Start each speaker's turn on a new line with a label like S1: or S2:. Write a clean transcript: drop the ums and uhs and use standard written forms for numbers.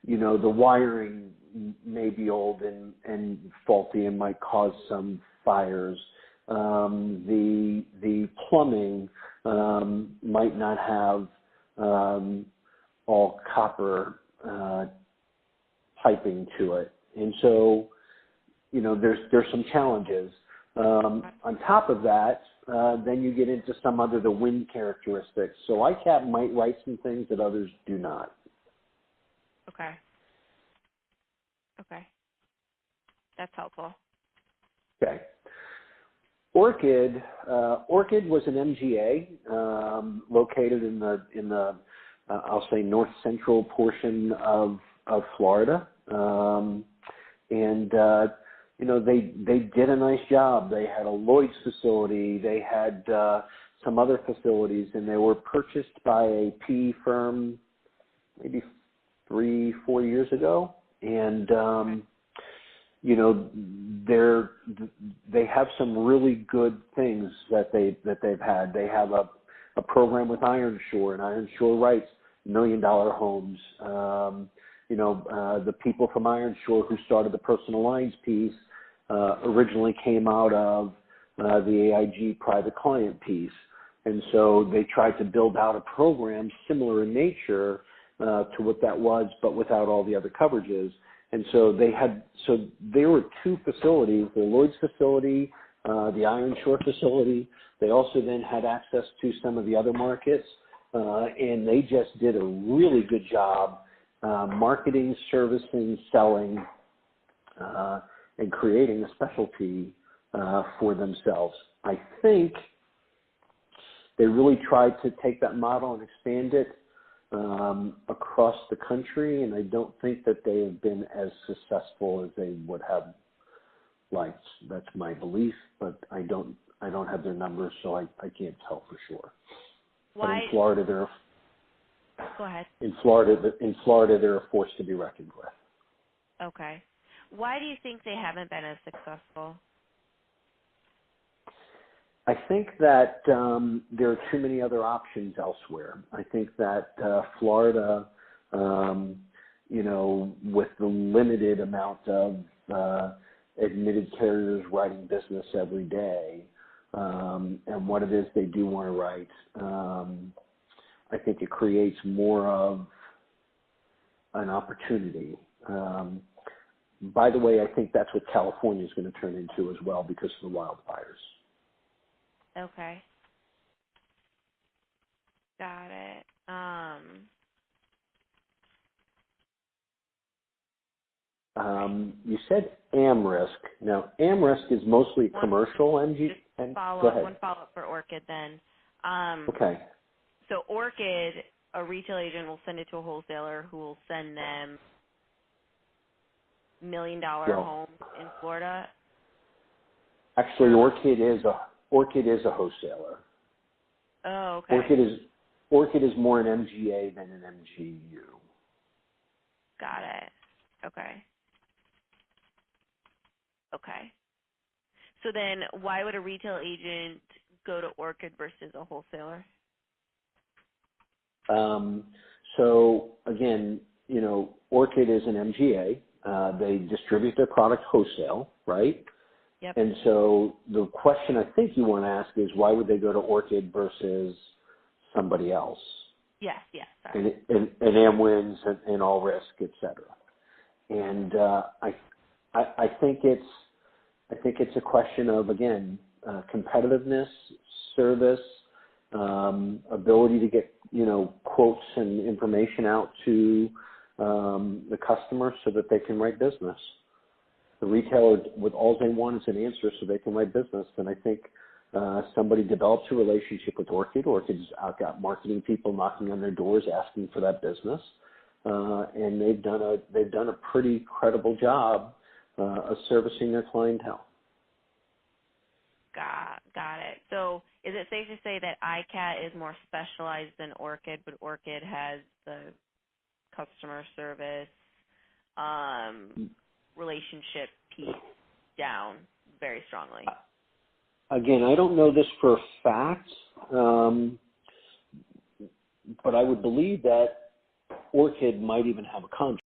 S1: the wiring may be old and faulty and might cause some fires. The plumbing might not have all copper piping to it, and so there's some challenges. On top of that, then you get into some other the wind characteristics. So ICAP might write some things that others do not.
S2: Okay. Okay. That's helpful.
S1: Okay. Orchid was an MGA located in the I'll say north central portion of Florida, and they did a nice job. They had a Lloyd's facility, they had some other facilities, and they were purchased by a PE firm maybe 3-4 years ago, and they have some really good things that they've had. They have a program with Ironshore, and Ironshore writes $1 million homes. The people from Ironshore who started the personal lines piece originally came out of the AIG private client piece, and so they tried to build out a program similar in nature to what that was, but without all the other coverages. And so there were two facilities, the Lloyd's facility, the Ironshore facility. They also then had access to some of the other markets, and they just did a really good job marketing, servicing, selling, and creating a specialty for themselves. I think they really tried to take that model and expand it across the country, and I don't think that they have been as successful as they would have liked. That's my belief, but I don't have their numbers, so I can't tell for sure.
S2: Why?
S1: But in Florida,
S2: Go ahead.
S1: In Florida, they're a force to be reckoned with.
S2: Okay. Why do you think they haven't been as successful?
S1: I think that there are too many other options elsewhere. I think that Florida, with the limited amount of admitted carriers writing business every day, and what it is they do want to write, I think it creates more of an opportunity. By the way, I think that's what California is going to turn into as well because of the wildfires.
S2: Okay. Got it.
S1: You said AmRisk. Now, AmRisk is mostly commercial MG.
S2: One follow-up for Orchid then.
S1: Okay.
S2: So Orchid, a retail agent will send it to a wholesaler who will send them $1 million homes in Florida.
S1: Actually, Orchid is a wholesaler.
S2: Oh, okay.
S1: Orchid is more an MGA than an MGU.
S2: Got it. Okay. Okay. So then why would a retail agent go to Orchid versus a wholesaler?
S1: So again, Orchid is an MGA. They distribute their product wholesale, right?
S2: Yep.
S1: And so the question I think you want to ask is why would they go to Orchid versus somebody else?
S2: Yes. Sorry.
S1: And AmWins and All Risk, et cetera. And I think it's a question of, again, competitiveness, service, ability to get quotes and information out to the customer so that they can write business. The retailer, with all they want is an answer so they can write business. And I think somebody develops a relationship with Orchid. Orchid's got marketing people knocking on their doors asking for that business, and they've done a pretty credible job of servicing their clientele.
S2: Got it. So is it safe to say that ICAT is more specialized than Orchid, but Orchid has the customer service relationship piece down very strongly?
S1: Again, I don't know this for a fact, but I would believe that Orchid might even have a contract